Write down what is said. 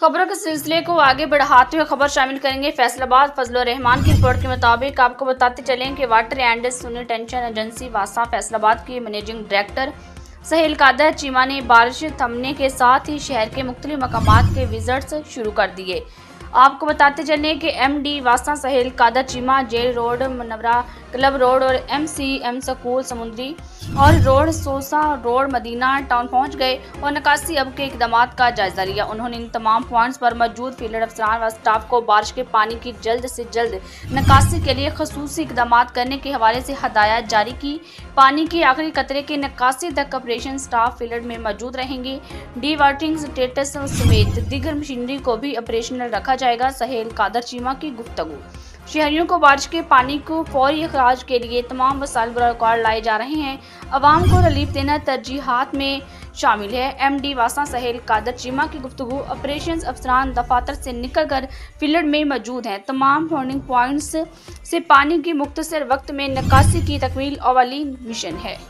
खबरों के सिलसिले को आगे बढ़ाते हुए खबर शामिल करेंगे फैसलाबाद फजलुर रहमान की रिपोर्ट के मुताबिक आपको बताते चलें कि वाटर एंड सैनिटेशन एजेंसी वासा फैसलाबाद के मैनेजिंग डायरेक्टर सहेल कादर चीमा ने बारिश थमने के साथ ही शहर के मुख्तलिफ मकामात के विजिट्स शुरू कर दिए। आपको बताते चलें कि एमडी वासा सहेल कादर चीमा जेल रोड, मनवरा क्लब रोड और एमसीएम स्कूल समुद्री और रोड, सोसा रोड, मदीना टाउन पहुंच गए और निकासी अब के इकदाम का जायजा लिया। उन्होंने इन तमाम पॉइंट्स पर मौजूद फील्ड अफसरान व स्टाफ को बारिश के पानी की जल्द से जल्द निकासी के लिए खसूसी इकदाम करने के हवाले से हदायत जारी की। पानी के आखिरी कतरे की निकासी तक ऑपरेशन स्टाफ फील्ड में मौजूद रहेंगे। डी वाटरिंग स्टेटस समेत दीगर मशीनरी को भी ऑपरेशनल रखा जाएगा। सहेल कादर चीमा की गुफ्तगू। शहरियों को बारिश के पानी को फौरी अखराज के लिए तमाम वसाइल बरकार लाए जा रहे हैं। अवाम को रिलीफ देना तरजीहात में शामिल है। एमडी वासा सहेल कादर चीमा की गुफ्तगू। ऑपरेशंस अफसरान दफातर से निकलकर फील्ड में मौजूद हैं। तमाम होर्डिंग पॉइंट्स से पानी की मुख्तसर वक्त में निकासी की तकमील अवली मिशन है।